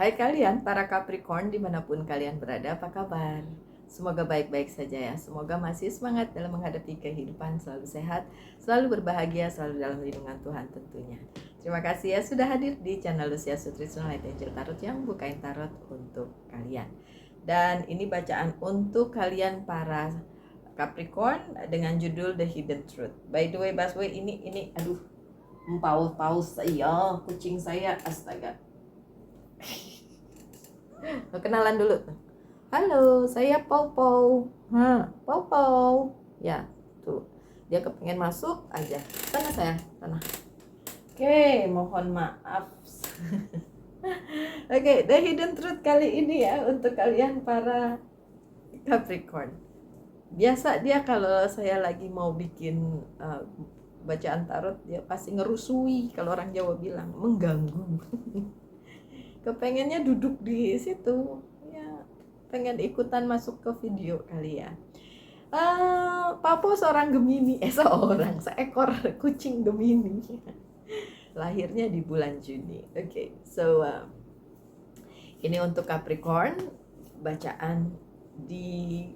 Hai kalian para Capricorn dimanapun kalian berada, apa kabar? Semoga baik-baik saja ya. Semoga masih semangat dalam menghadapi kehidupan, selalu sehat, selalu berbahagia, selalu dalam lindungan Tuhan tentunya. Terima kasih ya sudah hadir di channel Lucia Sutrisno Light Angel Tarot yang bukain tarot untuk kalian. Dan ini bacaan untuk kalian para Capricorn dengan judul The Hidden Truth. By the way, Baswe, ini aduh, paus saya, kucing saya, astaga. Kenalan dulu. Halo, saya Pau Pau. Pau Pau. Ya, tuh. Dia kepengen masuk aja. Sana sayang, sana. Oke, mohon maaf. Oke, The Hidden Truth kali ini ya untuk kalian para Capricorn. Biasa dia kalau saya lagi mau bikin bacaan tarot, dia pasti ngerusui, kalau orang Jawa bilang, mengganggu. Kepengennya duduk di situ ya, pengen ikutan masuk ke video kali ya. Papo seorang Gemini, seekor kucing Gemini. Lahirnya di bulan Juni. Oke, so ini untuk Capricorn, bacaan di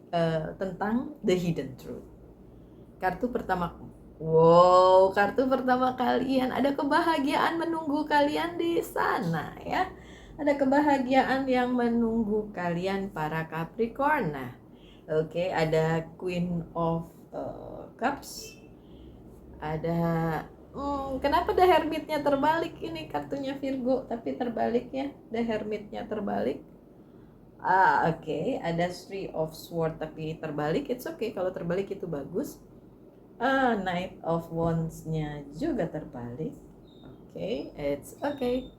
tentang The Hidden Truth. Kartu pertama, wow, kartu pertama kalian, ada kebahagiaan menunggu kalian di sana ya. Ada kebahagiaan yang menunggu kalian para Capricorn. Nah, oke, ada Queen of Cups. Ada kenapa The Hermit-nya terbalik ini kartunya Virgo, tapi terbalik ya. The Hermit-nya terbalik. Oke, ada Three of Swords tapi terbalik. It's okay kalau terbalik, itu bagus. Knight of Wands-nya juga terbalik. Oke, it's okay.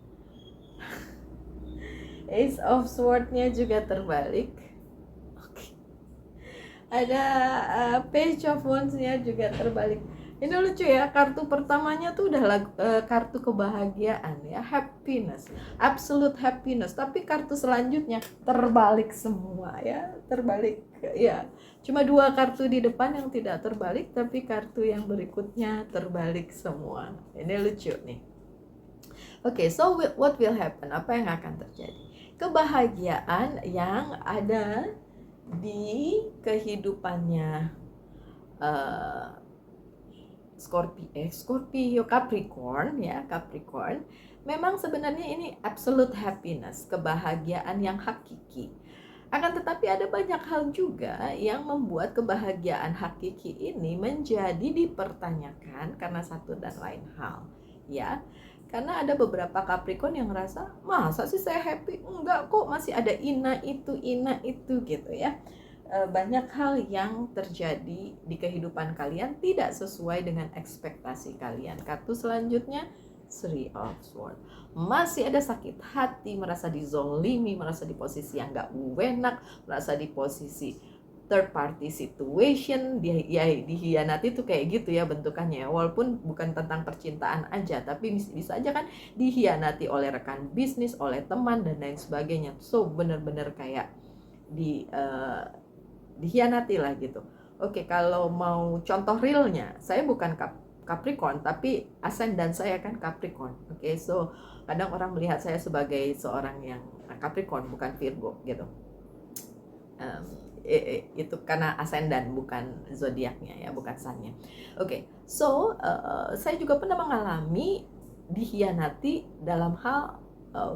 Ace of Swords-nya juga terbalik. Oke. Ada Page of Wands-nya juga terbalik. Ini lucu ya, kartu pertamanya tuh udah kartu kebahagiaan ya, happiness, absolute happiness. Tapi kartu selanjutnya terbalik semua ya, terbalik ya. Cuma 2 kartu di depan yang tidak terbalik, tapi kartu yang berikutnya terbalik semua. Ini lucu nih. Oke, so what will happen? Apa yang akan terjadi? Kebahagiaan yang ada di kehidupannya Scorpio Capricorn ya, Capricorn. Memang sebenarnya ini absolute happiness, kebahagiaan yang hakiki. Akan tetapi ada banyak hal juga yang membuat kebahagiaan hakiki ini menjadi dipertanyakan karena satu dan lain hal ya. Karena ada beberapa Capricorn yang ngerasa, masa sih saya happy? Enggak kok, masih ada ina itu gitu ya. Banyak hal yang terjadi di kehidupan kalian tidak sesuai dengan ekspektasi kalian. Kartu selanjutnya Three of Swords. Masih ada sakit hati, merasa dizolimi, merasa di posisi yang gak enak, merasa di posisi third party situation, dihianati tuh kayak gitu ya bentukannya. Walaupun bukan tentang percintaan aja, tapi bisa aja kan dihianati oleh rekan bisnis, oleh teman dan lain sebagainya. So bener-bener kayak dihianati lah gitu. Oke, kalau mau contoh realnya, saya bukan Capricorn, tapi ascendant saya kan Capricorn. Oke, so kadang orang melihat saya sebagai seorang yang Capricorn, bukan Virgo gitu. Itu karena ascendant, bukan zodiaknya ya, bukan sunnya. Oke, so saya juga pernah mengalami dihianati dalam hal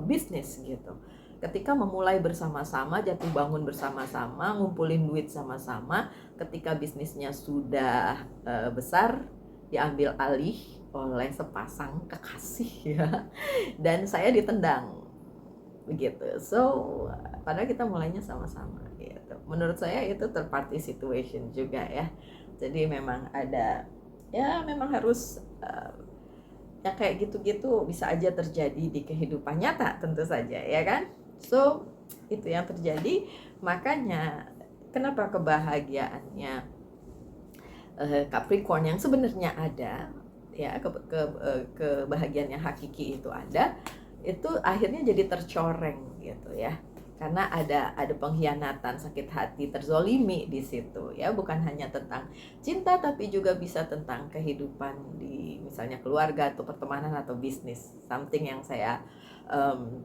bisnis gitu. Ketika memulai bersama-sama, jatuh bangun bersama-sama, ngumpulin duit sama-sama, ketika bisnisnya sudah besar, diambil alih oleh sepasang kekasih ya, dan saya ditendang begitu. So padahal kita mulainya sama-sama gitu. Menurut saya itu third party situation juga ya. Jadi memang ada ya, memang harus yang kayak gitu-gitu bisa aja terjadi di kehidupan nyata tentu saja ya kan. So itu yang terjadi. Makanya kenapa kebahagiaannya Capricorn yang sebenarnya ada ya, kebahagiaan yang hakiki itu ada, itu akhirnya jadi tercoreng gitu ya. karena ada pengkhianatan, sakit hati, terzolimi di situ ya, bukan hanya tentang cinta tapi juga bisa tentang kehidupan di misalnya keluarga atau pertemanan atau bisnis, something yang saya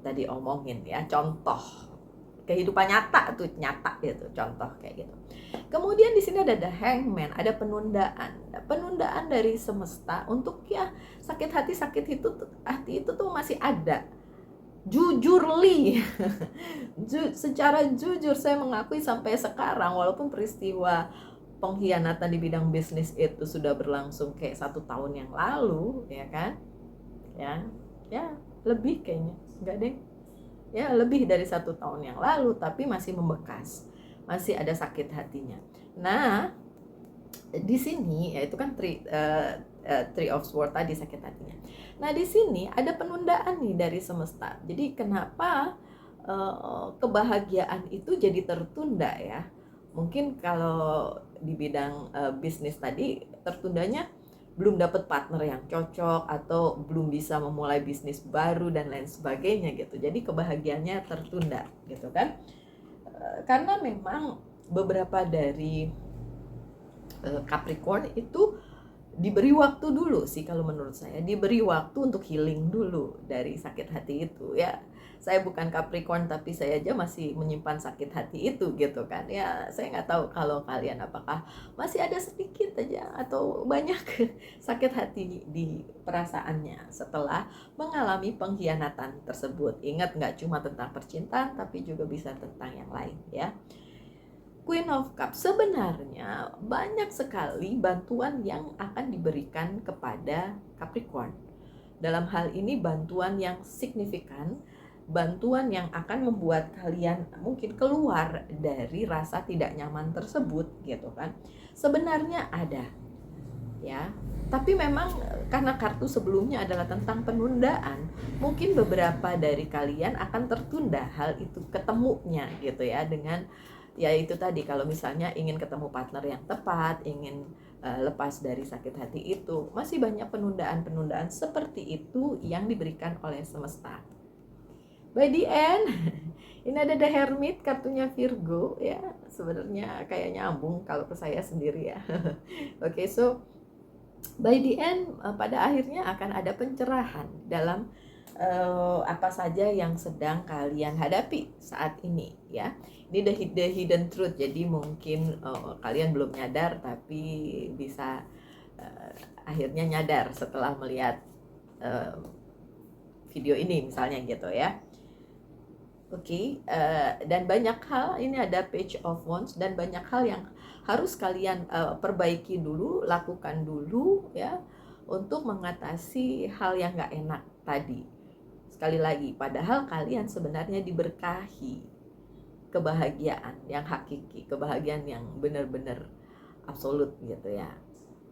tadi omongin ya, contoh kehidupan nyata tuh, nyata gitu, contoh kayak gitu. Kemudian di sini ada the hangman, ada penundaan dari semesta untuk ya sakit hati itu tuh masih ada. Jujurly, secara jujur saya mengakui sampai sekarang, walaupun peristiwa pengkhianatan di bidang bisnis itu sudah berlangsung kayak 1 tahun yang lalu, ya kan? Ya, lebih kayaknya, enggak deh. Ya, lebih dari 1 tahun yang lalu, tapi masih membekas, masih ada sakit hatinya. Nah, di sini ya itu kan Three of Swords tadi, sakit hatinya. Nah, di sini ada penundaan nih dari semesta. Jadi kenapa kebahagiaan itu jadi tertunda ya? Mungkin kalau di bidang bisnis tadi tertundanya belum dapat partner yang cocok atau belum bisa memulai bisnis baru dan lain sebagainya gitu. Jadi kebahagiaannya tertunda gitu kan? Karena memang beberapa dari Capricorn itu diberi waktu dulu sih, kalau menurut saya diberi waktu untuk healing dulu dari sakit hati itu ya. Saya bukan Capricorn tapi saya aja masih menyimpan sakit hati itu gitu kan ya. Saya nggak tahu kalau kalian apakah masih ada sedikit aja atau banyak sakit hati di perasaannya setelah mengalami pengkhianatan tersebut. Ingat, nggak cuma tentang percintaan tapi juga bisa tentang yang lain ya. Queen of Cups, sebenarnya banyak sekali bantuan yang akan diberikan kepada Capricorn. Dalam hal ini bantuan yang signifikan, bantuan yang akan membuat kalian mungkin keluar dari rasa tidak nyaman tersebut gitu kan. Sebenarnya ada ya. Tapi memang karena kartu sebelumnya adalah tentang penundaan, mungkin beberapa dari kalian akan tertunda hal itu ketemunya gitu ya, dengan ya itu tadi, kalau misalnya ingin ketemu partner yang tepat, ingin lepas dari sakit hati itu, masih banyak penundaan-penundaan seperti itu yang diberikan oleh semesta. By the end, ini ada The Hermit, kartunya Virgo ya, sebenarnya kayak nyambung kalau ke saya sendiri ya. Oke, so by the end pada akhirnya akan ada pencerahan dalam apa saja yang sedang kalian hadapi saat ini ya. Ini the hidden truth, jadi mungkin kalian belum nyadar tapi bisa akhirnya nyadar setelah melihat video ini misalnya gitu ya. Oke, dan banyak hal, ini ada Page of Wands, dan banyak hal yang harus kalian perbaiki dulu, lakukan dulu ya, untuk mengatasi hal yang gak enak tadi. Sekali lagi, padahal kalian sebenarnya diberkahi kebahagiaan yang hakiki, kebahagiaan yang benar-benar absolut gitu ya.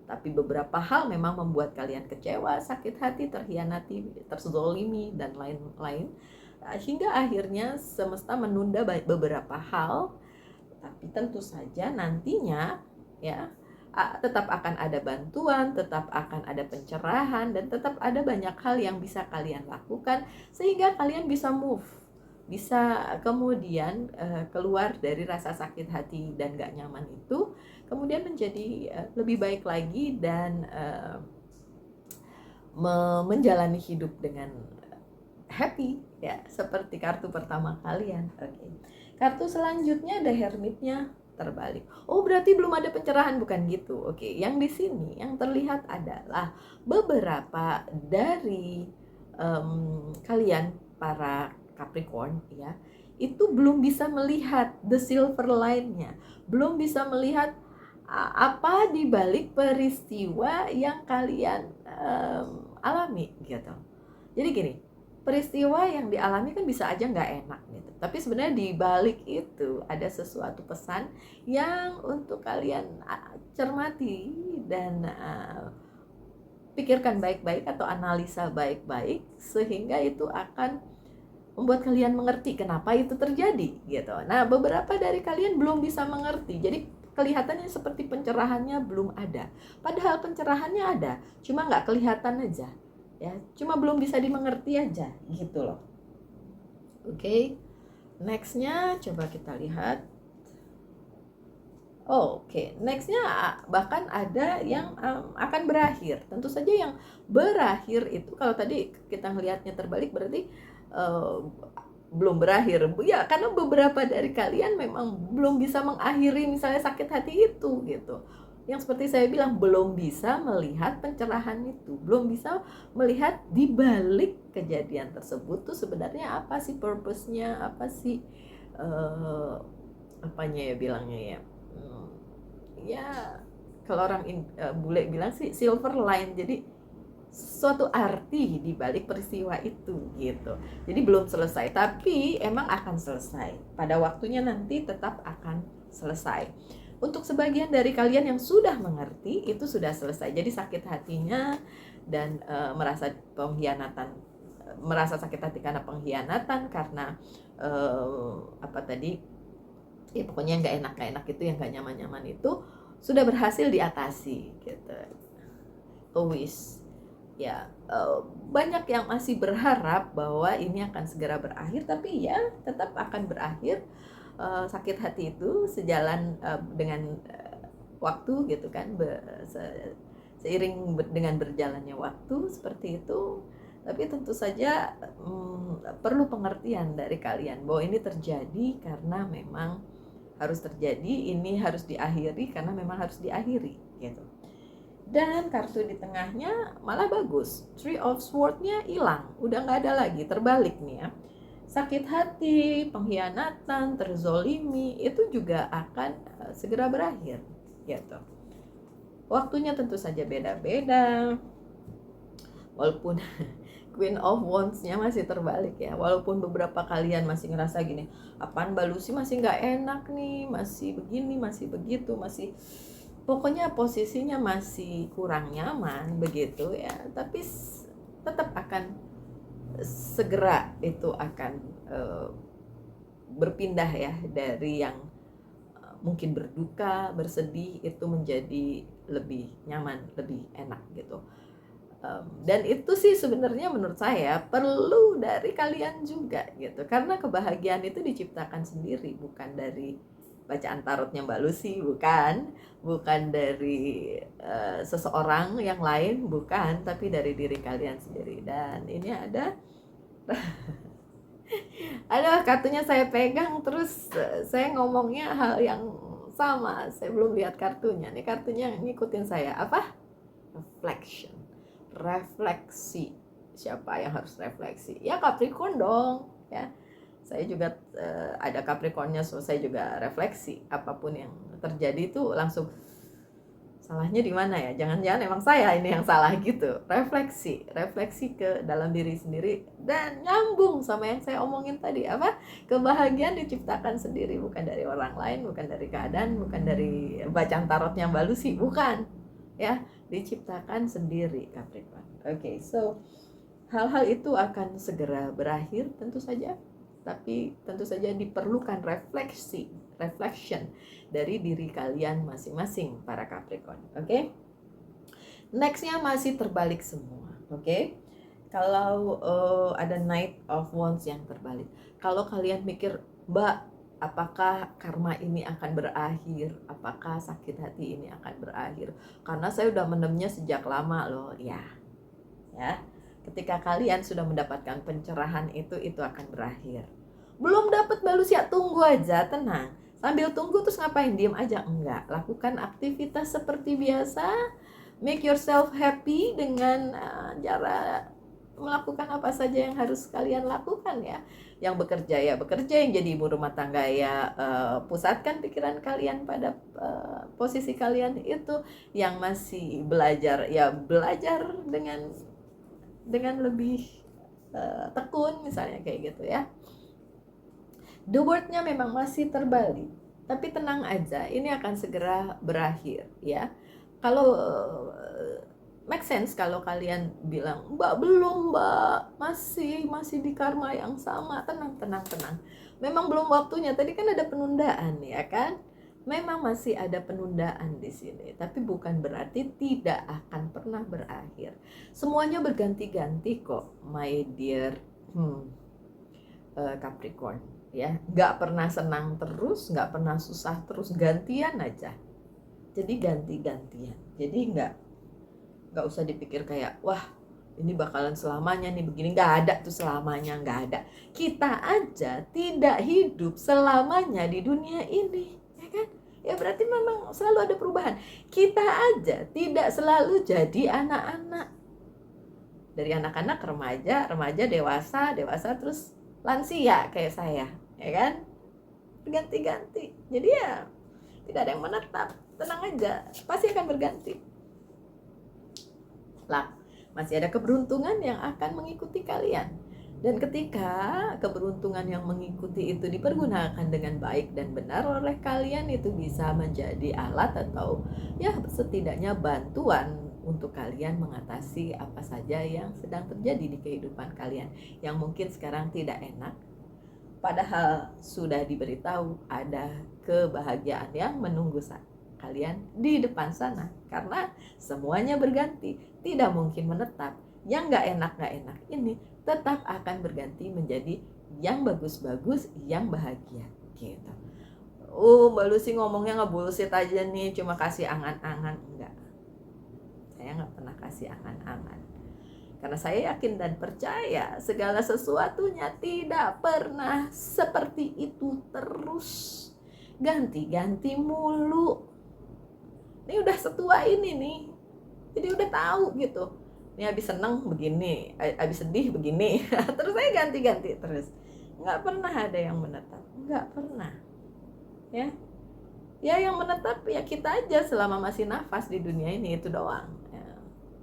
Tapi beberapa hal memang membuat kalian kecewa, sakit hati, terhianati, terzolimi, dan lain-lain. Hingga akhirnya semesta menunda beberapa hal. Tapi tentu saja nantinya ya tetap akan ada bantuan, tetap akan ada pencerahan, dan tetap ada banyak hal yang bisa kalian lakukan sehingga kalian bisa move, bisa kemudian keluar dari rasa sakit hati dan gak nyaman itu, kemudian menjadi lebih baik lagi dan menjalani hidup dengan happy ya, seperti kartu pertama kalian. Oke. Kartu selanjutnya ada Hermitnya terbalik. Oh, berarti belum ada pencerahan, bukan gitu. Oke, yang di sini yang terlihat adalah beberapa dari kalian para Capricorn ya, itu belum bisa melihat the silver line-nya, belum bisa melihat apa di balik peristiwa yang kalian alami gitu. Jadi gini, peristiwa yang dialami kan bisa aja nggak enak gitu, tapi sebenarnya di balik itu ada sesuatu pesan yang untuk kalian cermati dan pikirkan baik-baik atau analisa baik-baik, sehingga itu akan membuat kalian mengerti kenapa itu terjadi gitu. Nah, beberapa dari kalian belum bisa mengerti, jadi kelihatannya seperti pencerahannya belum ada, padahal pencerahannya ada, cuma nggak kelihatan aja ya, cuma belum bisa dimengerti aja gitu loh. Oke. Nextnya coba kita lihat. Oke, nextnya bahkan ada yang akan berakhir. Tentu saja yang berakhir itu kalau tadi kita melihatnya terbalik berarti uh, belum berakhir. Ya, karena beberapa dari kalian memang belum bisa mengakhiri misalnya sakit hati itu gitu. Yang seperti saya bilang belum bisa melihat pencerahan itu, belum bisa melihat di balik kejadian tersebut tuh sebenarnya apa sih purpose-nya, apa sih apanya ya bilangnya ya. Hmm, ya kalau orang bule bilang sih silver line, jadi suatu arti di balik peristiwa itu gitu. Jadi belum selesai, tapi emang akan selesai. Pada waktunya nanti tetap akan selesai. Untuk sebagian dari kalian yang sudah mengerti, itu sudah selesai. Jadi sakit hatinya dan merasa pengkhianatan, merasa sakit hati karena pengkhianatan, karena apa tadi? Ya pokoknya nggak enak itu, yang nggak nyaman itu sudah berhasil diatasi gitu. Always ya, banyak yang masih berharap bahwa ini akan segera berakhir, tapi ya tetap akan berakhir. Sakit hati itu sejalan dengan waktu gitu kan, seiring dengan berjalannya waktu seperti itu. Tapi tentu saja perlu pengertian dari kalian bahwa ini terjadi karena memang harus terjadi, ini harus diakhiri karena memang harus diakhiri gitu. Dan kartu di tengahnya malah bagus, Three of Swords-nya hilang, udah nggak ada lagi, terbalik nih ya. Sakit hati, pengkhianatan, terzolimi itu juga akan segera berakhir gitu. Waktunya tentu saja beda-beda, walaupun Queen of Wands-nya masih terbalik ya. Walaupun beberapa kalian masih ngerasa gini, apaan Mbak Lucy masih nggak enak nih, masih begini, masih begitu, masih pokoknya posisinya masih kurang nyaman begitu ya. Tapi tetap akan segera itu akan berpindah ya, dari yang mungkin berduka, bersedih itu menjadi lebih nyaman, lebih enak gitu. Dan itu sih sebenarnya menurut saya perlu dari kalian juga gitu, karena kebahagiaan itu diciptakan sendiri, bukan dari bacaan tarotnya Mbak Lucy, bukan dari seseorang yang lain, bukan, tapi dari diri kalian sendiri. Dan ini ada kartunya saya pegang terus saya ngomongnya hal yang sama, saya belum lihat kartunya. Nih kartunya ngikutin saya, apa? Reflection, refleksi. Siapa yang harus refleksi? Ya Capricorn dong ya. Saya juga ada Capricornnya, so saya juga refleksi. Apapun yang terjadi itu langsung salahnya di mana ya? Jangan-jangan emang saya ini yang salah gitu. Refleksi ke dalam diri sendiri dan nyambung sama yang saya omongin tadi, apa? Kebahagiaan diciptakan sendiri, bukan dari orang lain, bukan dari keadaan, bukan dari bacaan tarotnya Mbak Lucy, bukan. Ya, diciptakan sendiri Capricorn. Oke, so hal-hal itu akan segera berakhir tentu saja, tapi tentu saja diperlukan reflection dari diri kalian masing-masing para Capricorn. Oke? Nextnya masih terbalik semua. Oke? Kalau ada Knight of Wands yang terbalik, kalau kalian mikir, Mbak, apakah karma ini akan berakhir? Apakah sakit hati ini akan berakhir? Karena saya udah mendemnya sejak lama loh. Ya. Ketika kalian sudah mendapatkan pencerahan itu akan berakhir. Belum dapat balus ya, tunggu aja, tenang. Sambil tunggu terus ngapain? Diem aja? Enggak. Lakukan aktivitas seperti biasa. Make yourself happy dengan cara melakukan apa saja yang harus kalian lakukan ya. Yang bekerja ya bekerja, yang jadi ibu rumah tangga ya pusatkan pikiran kalian pada posisi kalian itu. Yang masih belajar ya belajar dengan lebih tekun misalnya, kayak gitu ya. The word-nya memang masih terbalik, tapi tenang aja, ini akan segera berakhir ya. Kalau make sense kalau kalian bilang, Mbak belum Mbak, masih di karma yang sama. Tenang. Memang belum waktunya. Tadi kan ada penundaan ya kan? Memang masih ada penundaan di sini, tapi bukan berarti tidak akan pernah berakhir. Semuanya berganti-ganti kok, my dear. Capricorn ya, nggak pernah senang terus, nggak pernah susah terus, gantian aja. Jadi ganti-gantian. Jadi nggak usah dipikir kayak wah ini bakalan selamanya nih begini, nggak ada tuh selamanya, nggak ada. Kita aja tidak hidup selamanya di dunia ini, ya kan? Ya berarti memang selalu ada perubahan. Kita aja tidak selalu jadi anak-anak. Dari anak-anak ke remaja, remaja dewasa, dewasa terus lansia kayak saya, ya kan? Berganti-ganti. Jadi ya tidak ada yang menetap. Tenang aja, pasti akan berganti. Lah, masih ada keberuntungan yang akan mengikuti kalian. Dan ketika keberuntungan yang mengikuti itu dipergunakan dengan baik dan benar oleh kalian, itu bisa menjadi alat atau ya setidaknya bantuan untuk kalian mengatasi apa saja yang sedang terjadi di kehidupan kalian yang mungkin sekarang tidak enak, padahal sudah diberitahu ada kebahagiaan yang menunggu kalian di depan sana, karena semuanya berganti, tidak mungkin menetap. Yang gak enak ini tetap akan berganti menjadi yang bagus-bagus, yang bahagia gitu. Mbak Lucy ngomongnya ngebullshit aja nih, cuma kasih angan-angan. Enggak, saya gak pernah kasih angan-angan, karena saya yakin dan percaya segala sesuatunya tidak pernah seperti itu terus, ganti-ganti mulu. Ini udah setua ini nih, jadi udah tahu gitu. Ini habis seneng begini, habis sedih begini, terus saya ganti-ganti terus. Nggak pernah ada yang menetap, nggak pernah. Ya yang menetap ya kita aja selama masih nafas di dunia ini, itu doang. Ya.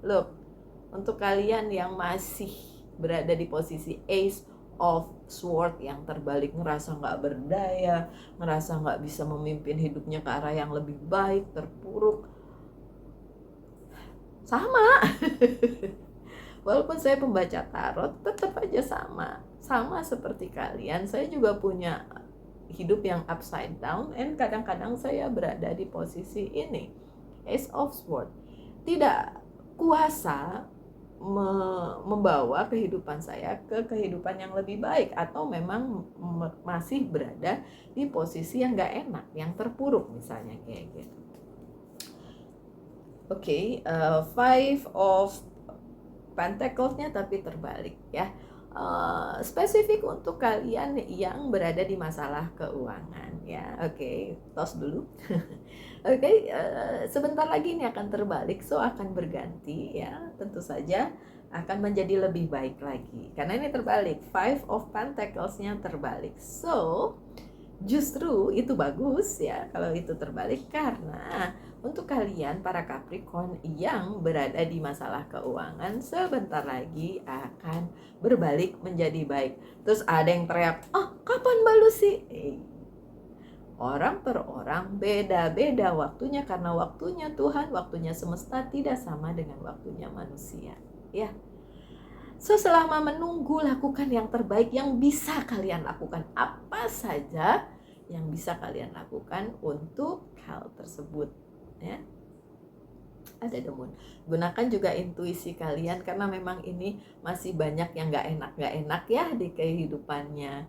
Look, untuk kalian yang masih berada di posisi Ace of Sword yang terbalik, ngerasa nggak berdaya, ngerasa nggak bisa memimpin hidupnya ke arah yang lebih baik, terpuruk, sama. Walaupun saya pembaca tarot, tetap aja sama seperti kalian. Saya juga punya hidup yang upside down, dan kadang-kadang saya berada di posisi ini, Ace of Swords. Tidak kuasa membawa kehidupan saya ke kehidupan yang lebih baik, atau memang masih berada di posisi yang gak enak, yang terpuruk misalnya kayak gitu. Oke, Five of Pentacles-nya tapi terbalik ya. Spesifik untuk kalian yang berada di masalah keuangan ya. Oke, tos dulu. Oke, sebentar lagi ini akan terbalik, so akan berganti ya. Tentu saja akan menjadi lebih baik lagi, karena ini terbalik, Five of Pentacles-nya terbalik. So justru itu bagus ya kalau itu terbalik, karena untuk kalian para Capricorn yang berada di masalah keuangan, sebentar lagi akan berbalik menjadi baik. Terus ada yang teriak, kapan Mbak Lucy? Orang per orang beda-beda waktunya, karena waktunya Tuhan, waktunya semesta tidak sama dengan waktunya manusia ya. So selama menunggu, lakukan yang terbaik yang bisa kalian lakukan. Apa saja yang bisa kalian lakukan untuk hal tersebut ya. Ada demun. Gunakan juga intuisi kalian, karena memang ini masih banyak yang gak enak ya di kehidupannya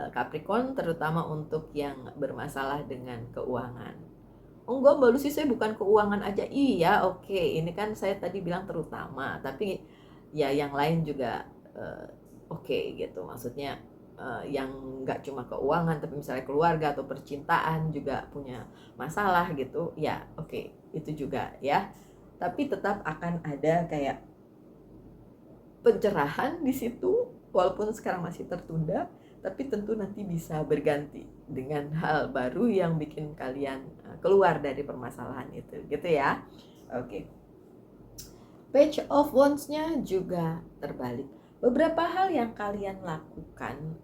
Capricorn, terutama untuk yang bermasalah dengan keuangan. Enggak Mbak Lucy, saya bukan keuangan aja. Iya, oke. Ini kan saya tadi bilang terutama, tapi ya yang lain juga oke gitu. Maksudnya yang nggak cuma keuangan, tapi misalnya keluarga atau percintaan juga punya masalah gitu ya. Oke, itu juga ya. Tapi tetap akan ada kayak pencerahan di situ, walaupun sekarang masih tertunda, tapi tentu nanti bisa berganti dengan hal baru yang bikin kalian keluar dari permasalahan itu gitu ya. Oke. Page of Wands-nya juga terbalik. Beberapa hal yang kalian lakukan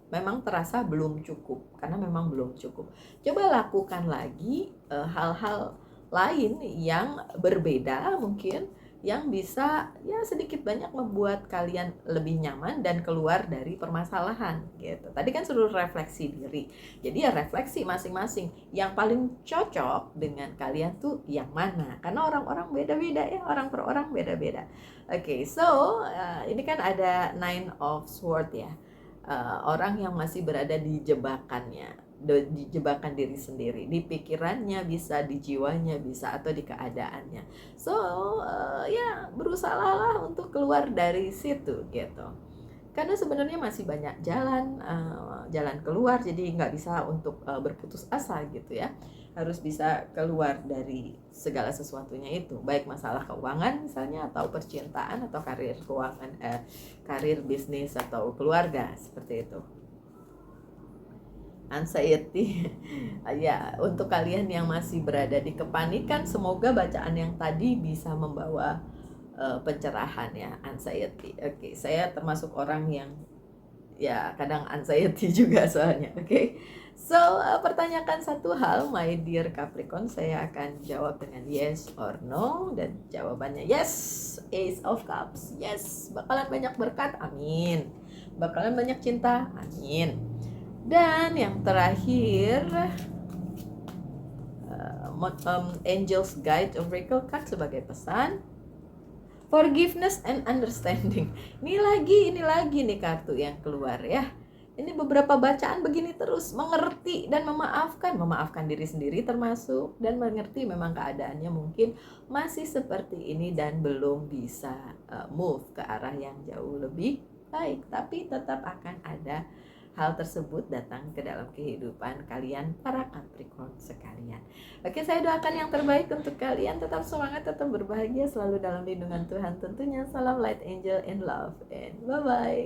memang terasa belum cukup, karena memang belum cukup. Coba lakukan lagi hal-hal lain yang berbeda mungkin, yang bisa ya sedikit banyak membuat kalian lebih nyaman dan keluar dari permasalahan gitu. Tadi kan suruh refleksi diri, jadi ya refleksi masing-masing yang paling cocok dengan kalian tuh yang mana, karena orang-orang beda-beda ya, orang per orang beda-beda. Oke, so ini kan ada Nine of Swords ya. orang yang masih berada di jebakannya, di jebakan diri sendiri, di pikirannya bisa, di jiwanya bisa, atau di keadaannya. So ya berusahalah untuk keluar dari situ gitu, karena sebenarnya masih banyak jalan keluar, jadi nggak bisa untuk berputus asa gitu ya, harus bisa keluar dari segala sesuatunya itu, baik masalah keuangan misalnya, atau percintaan, atau karir keuangan, karir bisnis, atau keluarga, seperti itu. Anxiety. Ya, untuk kalian yang masih berada di kepanikan, semoga bacaan yang tadi bisa membawa pencerahan ya. Anxiety, oke, saya termasuk orang yang ya kadang anxiety juga soalnya. Oke, so pertanyakan satu hal, my dear Capricorn, saya akan jawab dengan yes or no, dan jawabannya yes. Ace of Cups, yes, bakalan banyak berkat, amin, bakalan banyak cinta, amin. Dan yang terakhir, Angel's Guide Oracle Card sebagai pesan, forgiveness and understanding. Ini lagi nih kartu yang keluar ya. Ini beberapa bacaan begini terus, mengerti dan memaafkan diri sendiri termasuk, dan mengerti memang keadaannya mungkin masih seperti ini dan belum bisa move ke arah yang jauh lebih baik, tapi tetap akan ada hal tersebut datang ke dalam kehidupan kalian para Capricorn sekalian. Oke, saya doakan yang terbaik untuk kalian. Tetap semangat, tetap berbahagia, selalu dalam lindungan Tuhan tentunya. Salam light angel and love, and bye-bye.